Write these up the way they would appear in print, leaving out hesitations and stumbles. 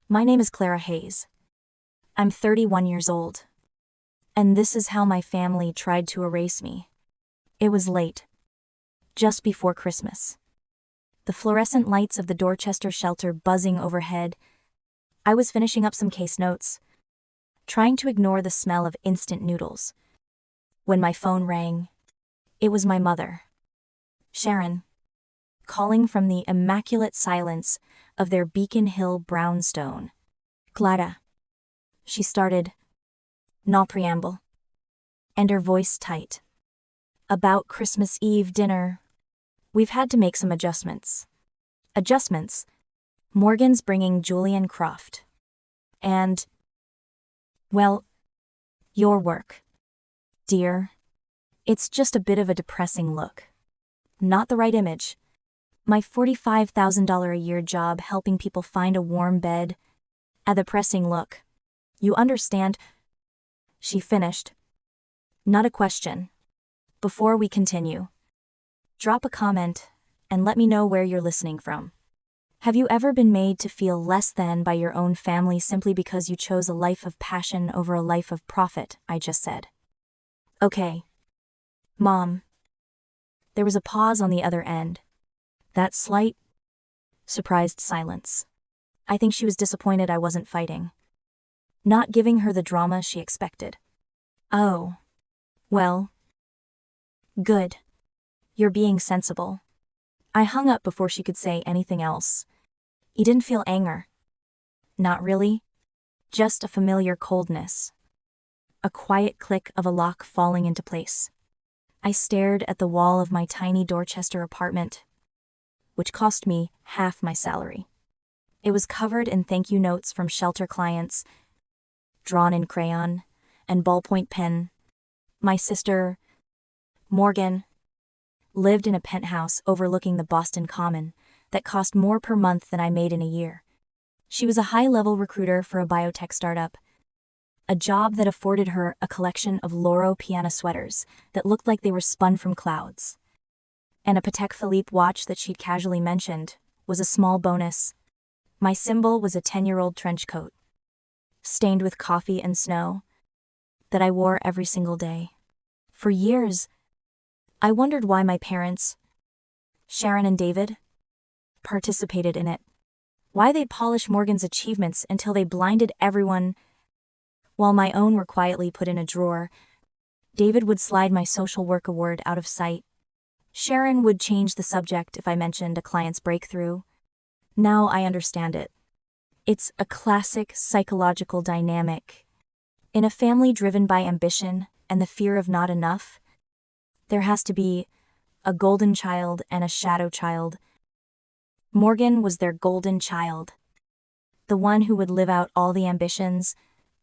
My name is Clara Hayes. I'm 31 years old. And this is how my family tried to erase me. It was late. Just before Christmas. The fluorescent lights of the Dorchester shelter buzzing overhead. I was finishing up some case notes, trying to ignore the smell of instant noodles. When my phone rang, it was my mother, Sharon, calling from the immaculate silence of their Beacon Hill brownstone. Clara. She started, no preamble, and her voice tight. About Christmas Eve dinner, we've had to make some adjustments. Adjustments? Morgan's bringing Julian Croft. And, well, your work, dear. It's just a bit of a depressing look. Not the right image. My $45,000 a year job helping people find a warm bed. A depressing look. You understand? She finished. Not a question. Before we continue, drop a comment and let me know where you're listening from. Have you ever been made to feel less than by your own family simply because you chose a life of passion over a life of profit? I just said. Okay. Mom. There was a pause on the other end. That slight, surprised silence. I think she was disappointed I wasn't fighting. Not giving her the drama she expected. Oh. Well. Good. You're being sensible. I hung up before she could say anything else. You didn't feel anger. Not really. Just a familiar coldness. A quiet click of a lock falling into place. I stared at the wall of my tiny Dorchester apartment, which cost me half my salary. It was covered in thank you notes from shelter clients, drawn in crayon and ballpoint pen. My sister, Morgan, lived in a penthouse overlooking the Boston Common that cost more per month than I made in a year. She was a high-level recruiter for a biotech startup, a job that afforded her a collection of Loro Piana sweaters that looked like they were spun from clouds. And a Patek Philippe watch that she'd casually mentioned was a small bonus. My symbol was a 10-year-old trench coat, stained with coffee and snow, that I wore every single day. For years, I wondered why my parents, Sharon and David, participated in it. Why they'd polish Morgan's achievements until they blinded everyone, while my own were quietly put in a drawer. David would slide my social work award out of sight. Sharon would change the subject if I mentioned a client's breakthrough. Now I understand it. It's a classic psychological dynamic. In a family driven by ambition and the fear of not enough, there has to be a golden child and a shadow child. Morgan was their golden child. The one who would live out all the ambitions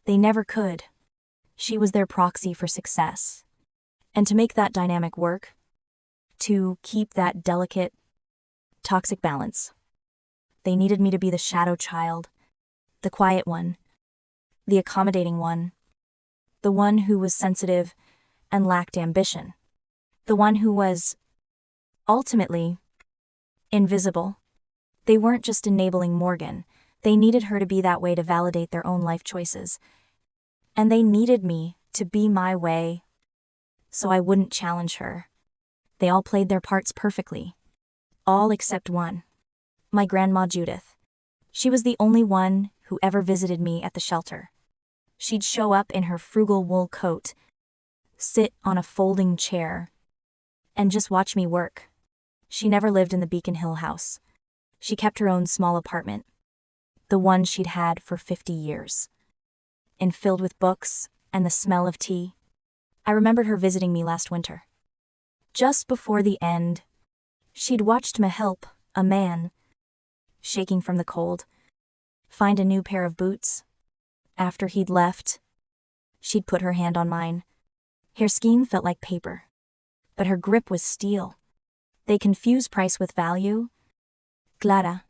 they never could. She was their proxy for success. And to make that dynamic work, to keep that delicate, toxic balance, they needed me to be the shadow child, the quiet one, the accommodating one, the one who was sensitive and lacked ambition, the one who was, ultimately, invisible. They weren't just enabling Morgan, they needed her to be that way to validate their own life choices. And they needed me to be my way, so I wouldn't challenge her. They all played their parts perfectly. All except one. My grandma Judith. She was the only one who ever visited me at the shelter. She'd show up in her frugal wool coat, sit on a folding chair, and just watch me work. She never lived in the Beacon Hill house. She kept her own small apartment, the one she'd had for 50 years, and filled with books and the smell of tea. I remembered her visiting me last winter. Just before the end, she'd watched me help a man, shaking from the cold, find a new pair of boots. After he'd left, she'd put her hand on mine. Her skin felt like paper, but her grip was steel. They confuse price with value. Clara,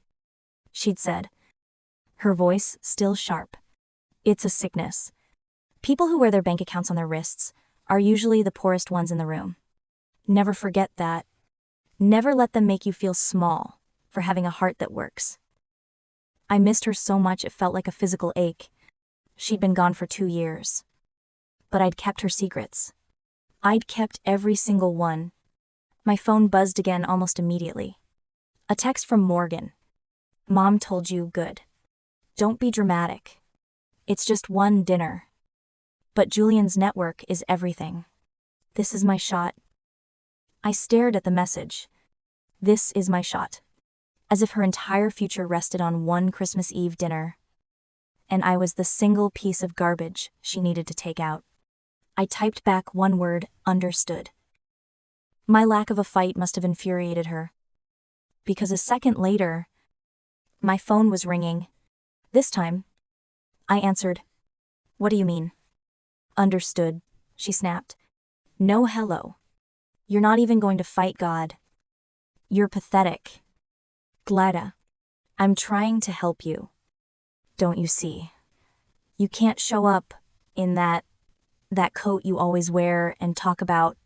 she'd said, her voice still sharp. It's a sickness. People who wear their bank accounts on their wrists are usually the poorest ones in the room. Never forget that. Never let them make you feel small for having a heart that works. I missed her so much it felt like a physical ache. She'd been gone for 2 years. But I'd kept her secrets. I'd kept every single one. My phone buzzed again almost immediately. A text from Morgan. Mom told you good. Don't be dramatic. It's just one dinner. But Julian's network is everything. This is my shot. I stared at the message. This is my shot. As if her entire future rested on one Christmas Eve dinner. And I was the single piece of garbage she needed to take out. I typed back one word, understood. My lack of a fight must have infuriated her. Because a second later, my phone was ringing. This time, I answered. What do you mean? Understood, she snapped. No hello. You're not even going to fight God. You're pathetic. Glada. I'm trying to help you. Don't you see? You can't show up in that coat you always wear and talk about,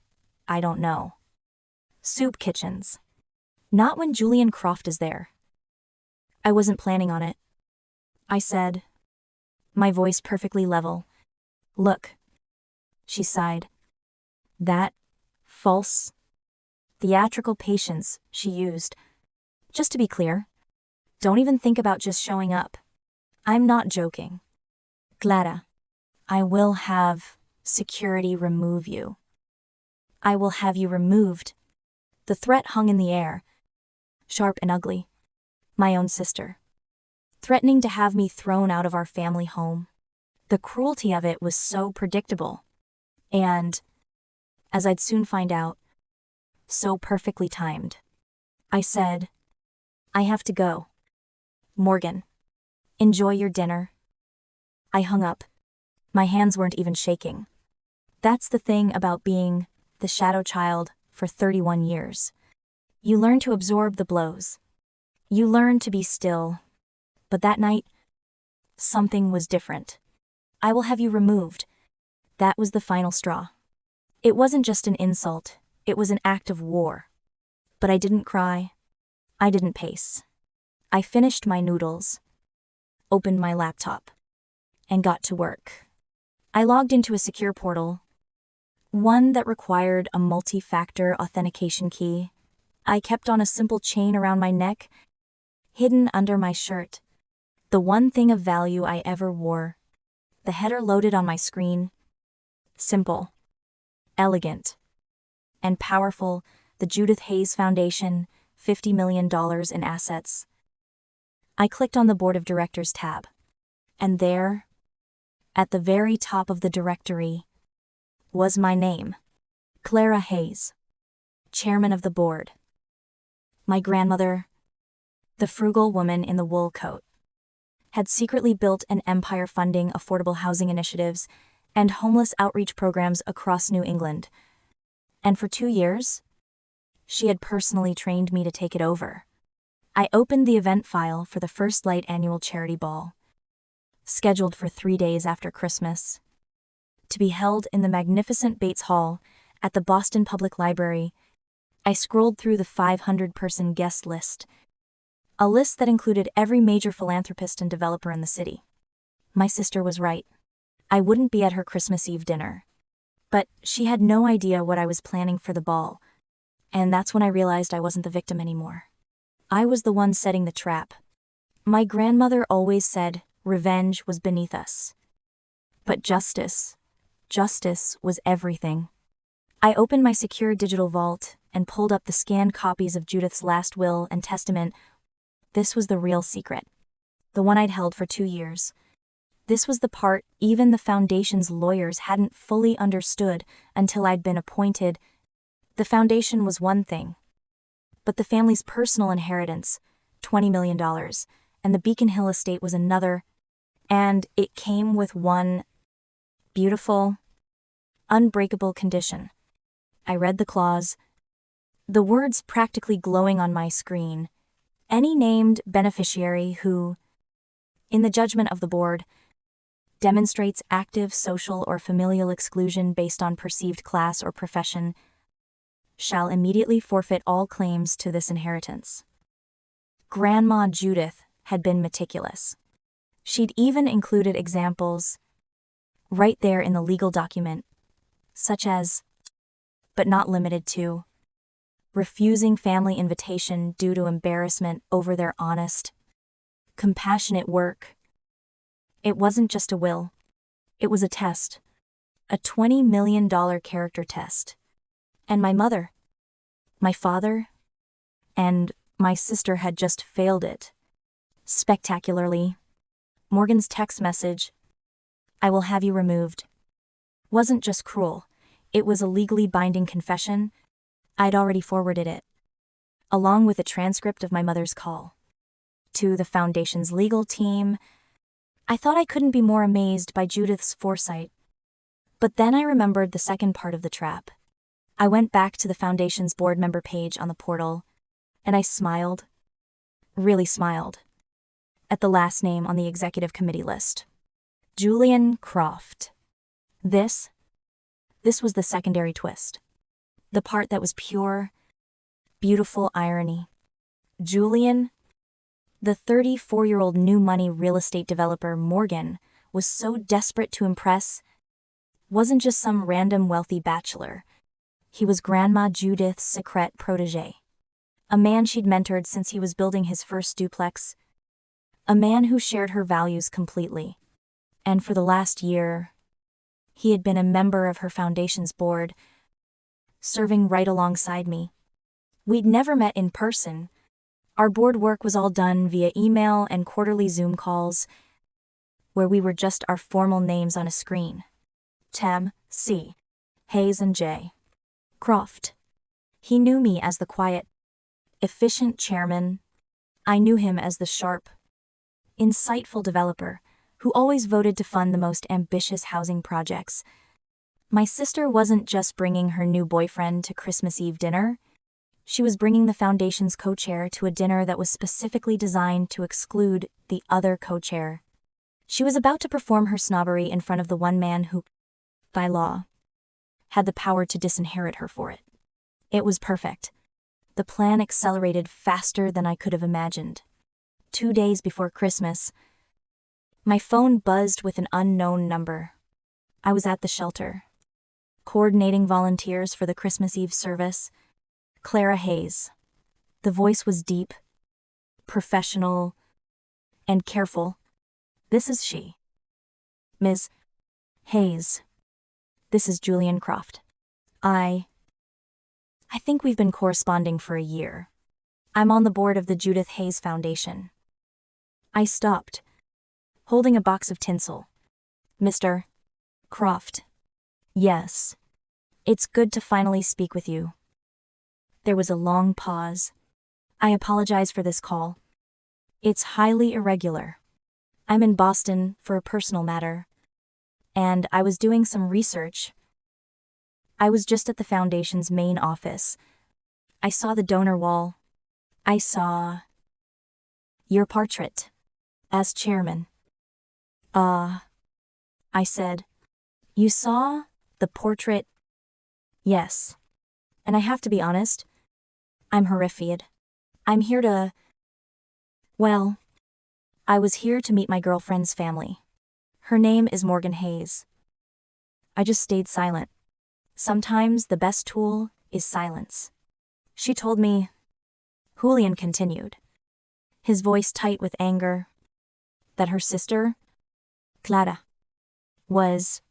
I don't know, soup kitchens. Not when Julian Croft is there. I wasn't planning on it. I said, my voice perfectly level. Look. She sighed. That false, theatrical patience she used. Just to be clear, don't even think about just showing up. I'm not joking. Glada, I will have security remove you. I will have you removed. The threat hung in the air, sharp and ugly. My own sister. Threatening to have me thrown out of our family home. The cruelty of it was so predictable. And, as I'd soon find out, so perfectly timed. I said, I have to go. Morgan, enjoy your dinner. I hung up. My hands weren't even shaking. That's the thing about being the shadow child for 31 years. You learn to absorb the blows. You learn to be still. But that night, something was different. I will have you removed. That was the final straw. It wasn't just an insult, it was an act of war. But I didn't cry. I didn't pace. I finished my noodles, opened my laptop, and got to work. I logged into a secure portal, one that required a multi-factor authentication key. I kept on a simple chain around my neck, hidden under my shirt. The one thing of value I ever wore. The header loaded on my screen. Simple, elegant, and powerful. The Judith Hayes Foundation, $50 million in assets. I clicked on the Board of Directors tab. And there, at the very top of the directory, was my name. Clara Hayes, chairman of the board. My grandmother, the frugal woman in the wool coat, had secretly built an empire funding affordable housing initiatives and homeless outreach programs across New England. And for 2 years, she had personally trained me to take it over. I opened the event file for the First Light annual charity ball, scheduled for 3 days after Christmas, to be held in the magnificent Bates Hall at the Boston Public Library. I scrolled through the 500-person guest list, a list that included every major philanthropist and developer in the city. My sister was right. I wouldn't be at her Christmas Eve dinner. But she had no idea what I was planning for the ball, and that's when I realized I wasn't the victim anymore. I was the one setting the trap. My grandmother always said revenge was beneath us. But justice was everything. I opened my secure digital vault and pulled up the scanned copies of Judith's last will and testament. This was the real secret. The one I'd held for 2 years. This was the part even the Foundation's lawyers hadn't fully understood until I'd been appointed. The Foundation was one thing, but the family's personal inheritance, $20 million, and the Beacon Hill estate was another, and it came with one beautiful, unbreakable condition. I read the clause, the words practically glowing on my screen. Any named beneficiary who, in the judgment of the board, demonstrates active social or familial exclusion based on perceived class or profession, shall immediately forfeit all claims to this inheritance. Grandma Judith had been meticulous. She'd even included examples right there in the legal document, such as, but not limited to, refusing family invitation due to embarrassment over their honest, compassionate work. It wasn't just a will. It was a test. A $20 million character test. And my mother, my father, and my sister had just failed it. Spectacularly. Morgan's text message, "I will have you removed," wasn't just cruel. It was a legally binding confession. I'd already forwarded it, along with a transcript of my mother's call to the foundation's legal team. I thought I couldn't be more amazed by Judith's foresight. But then I remembered the second part of the trap. I went back to the foundation's board member page on the portal, and I smiled, really smiled, at the last name on the executive committee list. Julian Croft. This was the secondary twist. The part that was pure, beautiful irony. Julian, the 34-year-old new money real estate developer Morgan, was so desperate to impress, wasn't just some random wealthy bachelor. He was Grandma Judith's secret protege. A man she'd mentored since he was building his first duplex. A man who shared her values completely. And for the last year, he had been a member of her foundation's board, serving right alongside me. We'd never met in person. Our board work was all done via email and quarterly Zoom calls, where we were just our formal names on a screen. Tem, C. Hayes and J. Croft. He knew me as the quiet, efficient chairman. I knew him as the sharp, insightful developer who always voted to fund the most ambitious housing projects. My sister wasn't just bringing her new boyfriend to Christmas Eve dinner. She was bringing the foundation's co-chair to a dinner that was specifically designed to exclude the other co-chair. She was about to perform her snobbery in front of the one man who, by law, had the power to disinherit her for it. It was perfect. The plan accelerated faster than I could have imagined. 2 days before Christmas, my phone buzzed with an unknown number. I was at the shelter, coordinating volunteers for the Christmas Eve service. Clara Hayes. The voice was deep, professional, and careful. "This is she. Ms. Hayes. This is Julian Croft. I think we've been corresponding for a year. I'm on the board of the Judith Hayes Foundation." I stopped, holding a box of tinsel. "Mr. Croft. Yes. It's good to finally speak with you." There was a long pause. "I apologize for this call. It's highly irregular. I'm in Boston for a personal matter, and I was doing some research. I was just at the foundation's main office. I saw the donor wall. I saw your portrait as chairman." I said. "You saw the portrait?" "Yes. And I have to be honest, I'm horrified. I'm here to... Well, I was here to meet my girlfriend's family. Her name is Morgan Hayes." I just stayed silent. Sometimes the best tool is silence. She told me. Julian continued, his voice tight with anger, that her sister, Clara, was...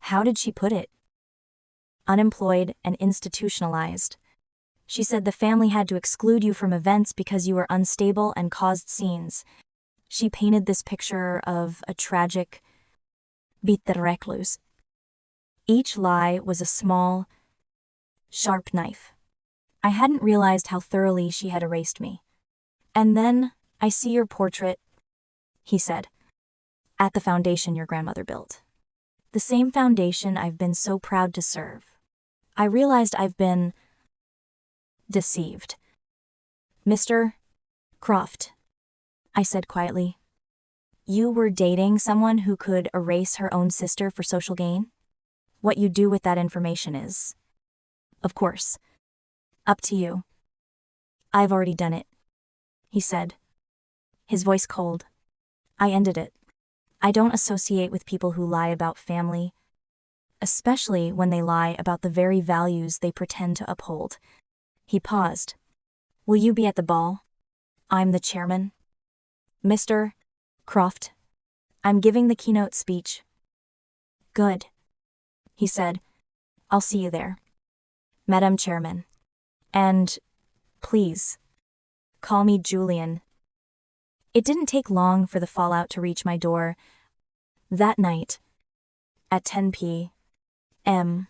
How did she put it? Unemployed and institutionalized. She said the family had to exclude you from events because you were unstable and caused scenes. She painted this picture of a tragic, bitter recluse. Each lie was a small, sharp knife. I hadn't realized how thoroughly she had erased me. "And then I see your portrait," he said, "at the foundation your grandmother built. The same foundation I've been so proud to serve. I realized I've been deceived." "Mr. Croft," I said quietly, "you were dating someone who could erase her own sister for social gain? What you do with that information is, of course, up to you." "I've already done it," he said. his voice cold. I ended it. I don't associate with people who lie about family, especially when they lie about the very values they pretend to uphold. He paused. Will you be at the ball? I'm the chairman. Mr. Croft. I'm giving the keynote speech. Good, he said. I'll see you there. Madam Chairman. And, please, call me Julian. It didn't take long for the fallout to reach my door. That night, at 10 p.m.,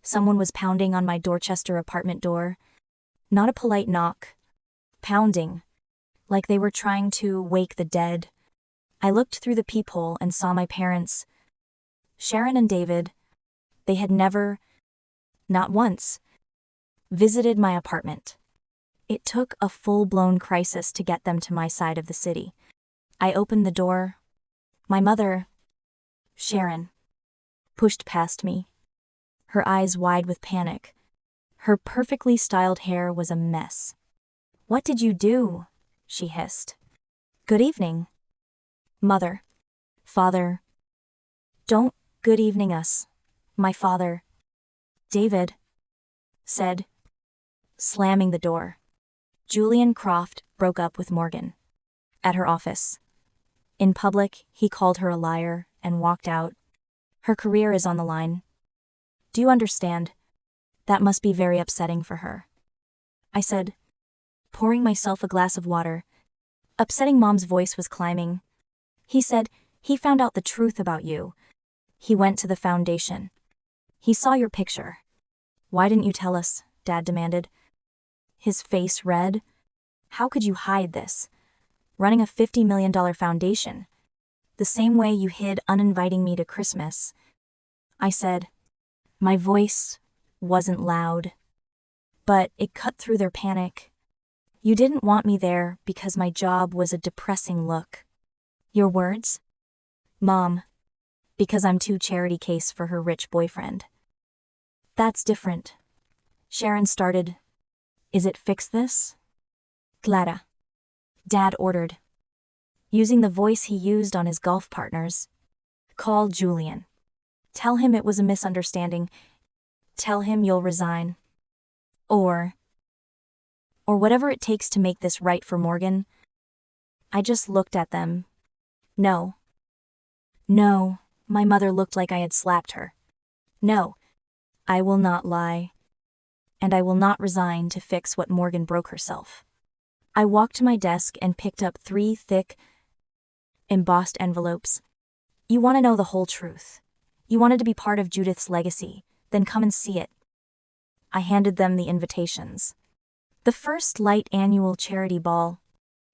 someone was pounding on my Dorchester apartment door. Not a polite knock. Pounding, like they were trying to wake the dead. I looked through the peephole and saw my parents, Sharon and David. They had never, not once, visited my apartment. It took a full-blown crisis to get them to my side of the city. I opened the door. My mother, Sharon, pushed past me, her eyes wide with panic. Her perfectly styled hair was a mess. What did you do? She hissed. Good evening. Mother. Father. Don't good evening us. My father. David said, slamming the door. Julian Croft broke up with Morgan at her office. In public, he called her a liar and walked out. Her career is on the line. Do you understand? That must be very upsetting for her. I said, pouring myself a glass of water. Upsetting Mom's voice was climbing. He said, he found out the truth about you. He went to the foundation. He saw your picture. Why didn't you tell us? Dad demanded. His face red. How could you hide this? Running a $50 million foundation. The same way you hid uninviting me to Christmas. I said. My voice wasn't loud, but it cut through their panic. You didn't want me there because my job was a depressing look. Your words? Mom. Because I'm too charity case for her rich boyfriend. That's different. Sharon started. Is it fix this? Clara. Dad ordered. Using the voice he used on his golf partners. Call Julian. Tell him it was a misunderstanding. Tell him you'll resign. Or whatever it takes to make this right for Morgan. I just looked at them. No. No, my mother looked like I had slapped her. No, I will not lie. And I will not resign to fix what Morgan broke herself. I walked to my desk and picked up 3 thick, embossed envelopes. You want to know the whole truth. You wanted to be part of Judith's legacy, then come and see it. I handed them the invitations. The first light annual charity ball,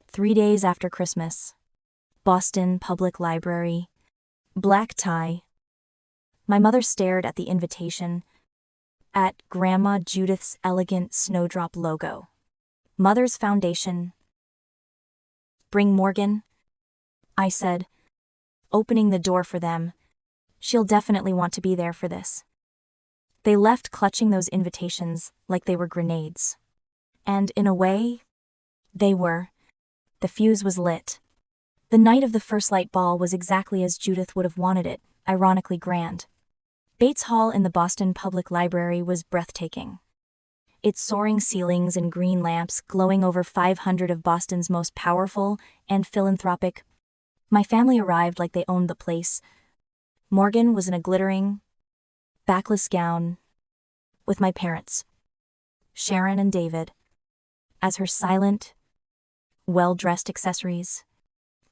3 days after Christmas. Boston Public Library. Black tie. My mother stared at the invitation, at Grandma Judith's elegant snowdrop logo. Mother's Foundation. Bring Morgan, I said, opening the door for them. She'll definitely want to be there for this. They left clutching those invitations like they were grenades. And in a way, they were. The fuse was lit. The night of the first light ball was exactly as Judith would have wanted it, ironically grand. Bates Hall in the Boston Public Library was breathtaking. Its soaring ceilings and green lamps glowing over 500 of Boston's most powerful and philanthropic. My family arrived like they owned the place. Morgan was in a glittering, backless gown, with my parents, Sharon and David, as her silent, well-dressed accessories.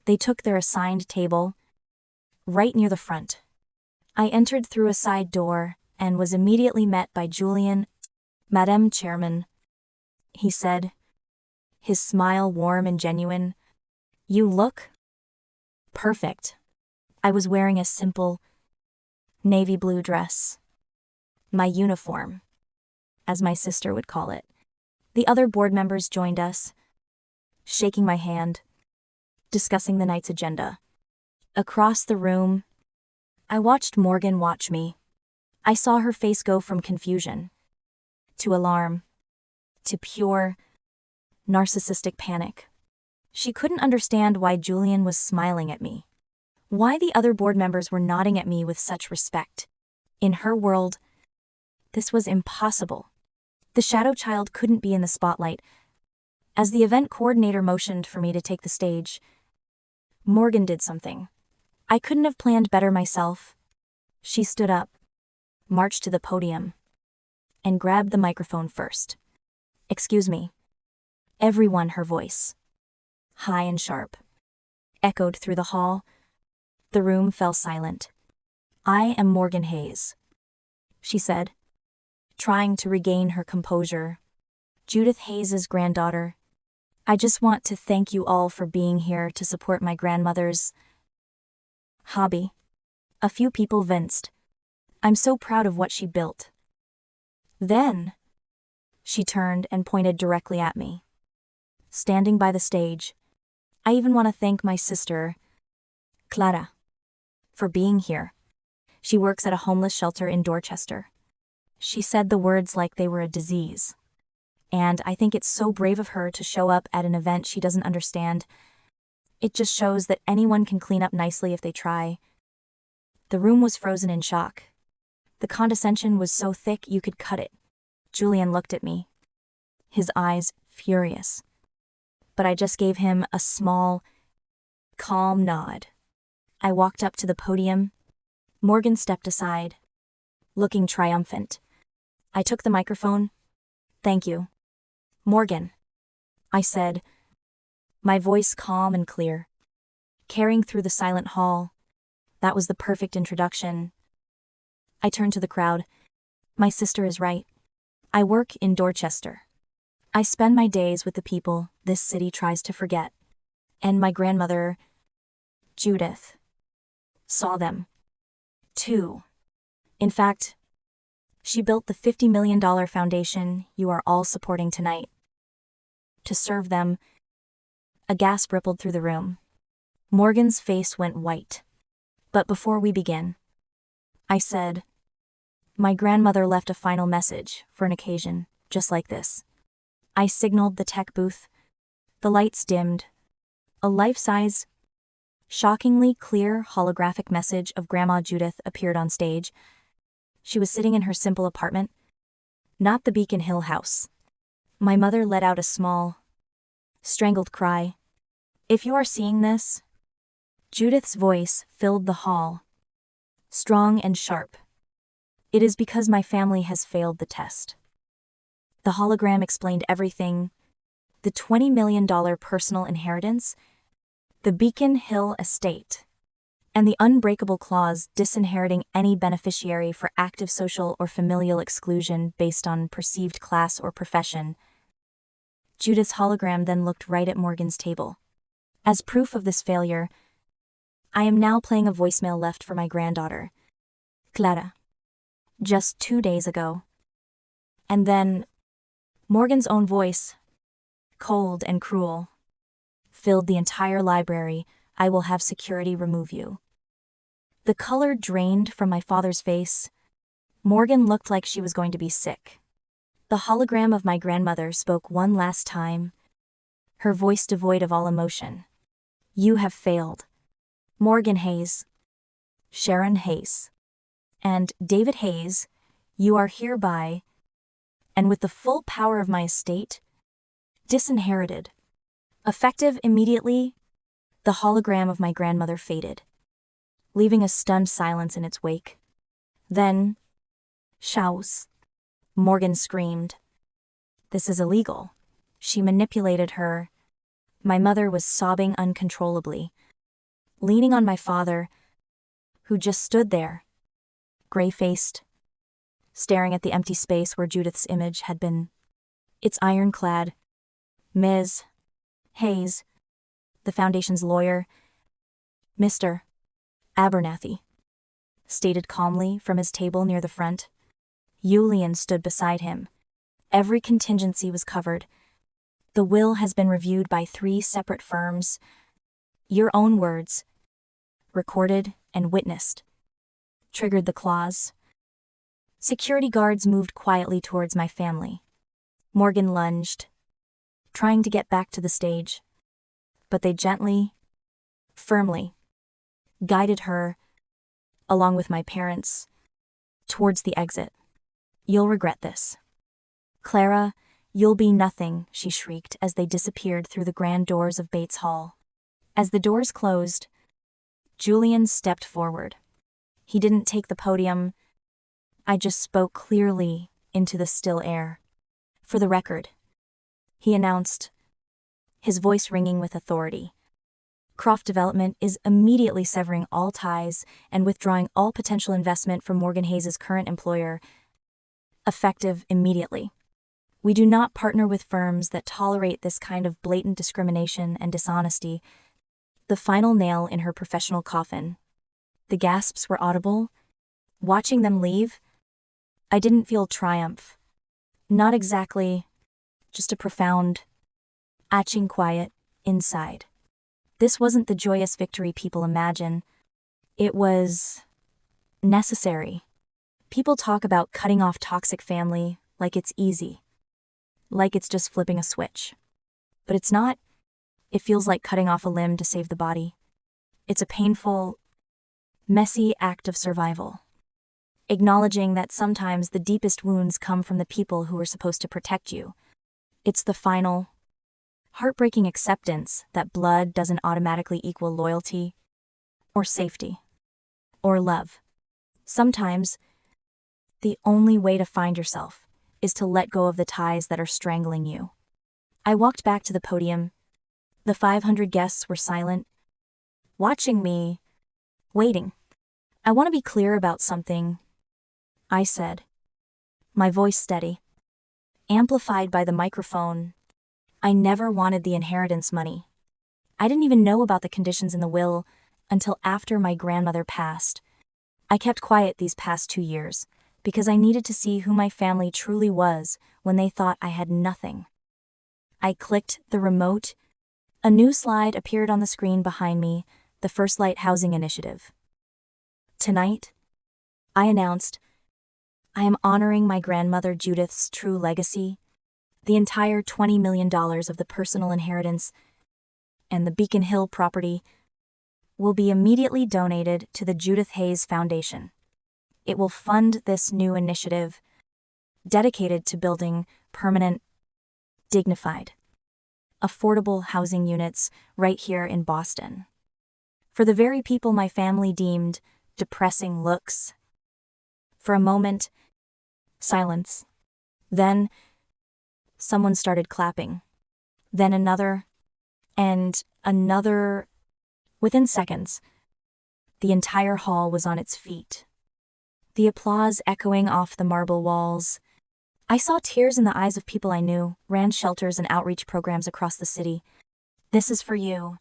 They took their assigned table, right near the front. I entered through a side door and was immediately met by Julian. Madam Chairman, he said, his smile warm and genuine. You look perfect. I was wearing a simple, navy blue dress. My uniform, as my sister would call it. The other board members joined us, shaking my hand, discussing the night's agenda. Across the room, I watched Morgan watch me. I saw her face go from confusion to alarm to pure, narcissistic panic. She couldn't understand why Julian was smiling at me. Why the other board members were nodding at me with such respect. In her world, this was impossible. The shadow child couldn't be in the spotlight. As the event coordinator motioned for me to take the stage, Morgan did something I couldn't have planned better myself. She stood up, marched to the podium, and grabbed the microphone first. "Excuse me." Everyone, her voice, high and sharp, echoed through the hall. The room fell silent. "I am Morgan Hayes," she said, trying to regain her composure. "Judith Hayes's granddaughter. I just want to thank you all for being here to support my grandmother's hobby." A few people winced. "I'm so proud of what she built." Then, she turned and pointed directly at me, standing by the stage. "I even want to thank my sister, Clara, for being here. She works at a homeless shelter in Dorchester." She said the words like they were a disease. And I think it's so brave of her to show up at an event she doesn't understand. It just shows that anyone can clean up nicely if they try. The room was frozen in shock. The condescension was so thick you could cut it. Julian looked at me, his eyes furious. But I just gave him a small, calm nod. I walked up to the podium. Morgan stepped aside, looking triumphant. I took the microphone. "Thank you, Morgan," I said, my voice calm and clear, carrying through the silent hall. That was the perfect introduction. I turned to the crowd. My sister is right. I work in Dorchester. I spend my days with the people this city tries to forget. And my grandmother, Judith, saw them, too. In fact, she built the $50 million foundation you are all supporting tonight. To serve them. A gasp rippled through the room. Morgan's face went white. "But before we begin," I said, "my grandmother left a final message for an occasion just like this." I signaled the tech booth. The lights dimmed. A life-size, shockingly clear holographic message of Grandma Judith appeared on stage. She was sitting in her simple apartment, not the Beacon Hill house. My mother let out a small, strangled cry. "If you are seeing this," Judith's voice filled the hall, strong and sharp, "it is because my family has failed the test." The hologram explained everything: the $20 million personal inheritance, the Beacon Hill estate, and the unbreakable clause disinheriting any beneficiary for active social or familial exclusion based on perceived class or profession. Judith's hologram then looked right at Morgan's table. As proof of this failure, I am now playing a voicemail left for my granddaughter, Clara, just 2 days ago. And then, Morgan's own voice, cold and cruel, filled the entire library. "I will have security remove you." The color drained from my father's face. Morgan looked like she was going to be sick. The hologram of my grandmother spoke one last time, her voice devoid of all emotion. "You have failed. Morgan Hayes, Sharon Hayes, and David Hayes, you are hereby, and with the full power of my estate, disinherited." Effective immediately, the hologram of my grandmother faded, leaving a stunned silence in its wake. Then, "Shouse," Morgan screamed. "This is illegal." She manipulated her. My mother was sobbing uncontrollably, leaning on my father, who just stood there, gray-faced, staring at the empty space where Judith's image had been. It's ironclad. Ms. Hayes, the foundation's lawyer, Mr. Abernathy, stated calmly from his table near the front. Julian stood beside him. Every contingency was covered. The will has been reviewed by 3 separate firms. Your own words, recorded and witnessed, triggered the clause. Security guards moved quietly towards my family. Morgan lunged, trying to get back to the stage. but they gently, firmly, guided her, along with my parents, towards the exit. "You'll regret this. Clara, you'll be nothing," she shrieked as they disappeared through the grand doors of Bates Hall. As the doors closed, Julian stepped forward. He didn't take the podium. I just spoke clearly into the still air. "For the record," he announced, his voice ringing with authority, "Croft Development is immediately severing all ties and withdrawing all potential investment from Morgan Hayes' current employer, effective immediately. We do not partner with firms that tolerate this kind of blatant discrimination and dishonesty." The final nail in her professional coffin. The gasps were audible. Watching them leave, I didn't feel triumph. Not exactly, just a profound, aching quiet inside. This wasn't the joyous victory people imagine. It was necessary. People talk about cutting off toxic family like it's easy, like it's just flipping a switch. But it's not. It feels like cutting off a limb to save the body. It's a painful, messy act of survival. Acknowledging that sometimes the deepest wounds come from the people who are supposed to protect you. It's the final, heartbreaking acceptance that blood doesn't automatically equal loyalty, or safety, or love. Sometimes, the only way to find yourself is to let go of the ties that are strangling you. I walked back to the podium. The 500 guests were silent, watching me, waiting. "I want to be clear about something," I said, my voice steady, amplified by the microphone. "I never wanted the inheritance money. I didn't even know about the conditions in the will until after my grandmother passed. I kept quiet these past 2 years because I needed to see who my family truly was when they thought I had nothing." I clicked the remote. A new slide appeared on the screen behind me, the First Light Housing Initiative. "Tonight," I announced, "I am honoring my grandmother Judith's true legacy. The entire $20 million of the personal inheritance and the Beacon Hill property will be immediately donated to the Judith Hayes Foundation. It will fund this new initiative, dedicated to building permanent, dignified, affordable housing units right here in Boston. For the very people my family deemed depressing looks." For a moment, silence. Then, someone started clapping. Then another, and another. Within seconds, the entire hall was on its feet, the applause echoing off the marble walls. I saw tears in the eyes of people I knew, ran shelters and outreach programs across the city. "This is for you.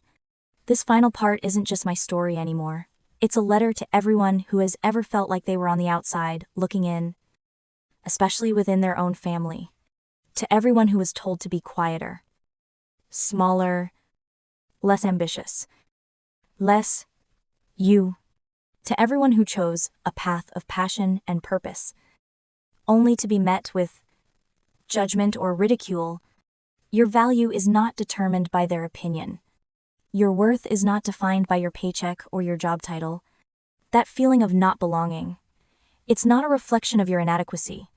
This final part isn't just my story anymore. It's a letter to everyone who has ever felt like they were on the outside, looking in, especially within their own family. To everyone who was told to be quieter, smaller, less ambitious, less you. To everyone who chose a path of passion and purpose, only to be met with judgment or ridicule. Your value is not determined by their opinion. Your worth is not defined by your paycheck or your job title. That feeling of not belonging, it's not a reflection of your inadequacy.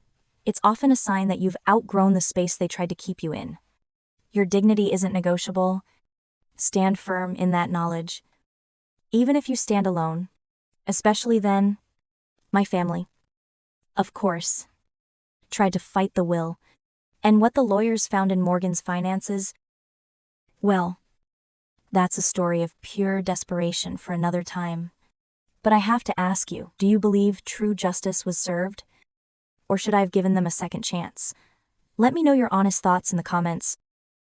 It's often a sign that you've outgrown the space they tried to keep you in. Your dignity isn't negotiable. Stand firm in that knowledge. Even if you stand alone, especially then, my family, of course, tried to fight the will. And what the lawyers found in Morgan's finances, well, that's a story of pure desperation for another time. But I have to ask you, do you believe true justice was served? Or should I have given them a second chance? Let me know your honest thoughts in the comments.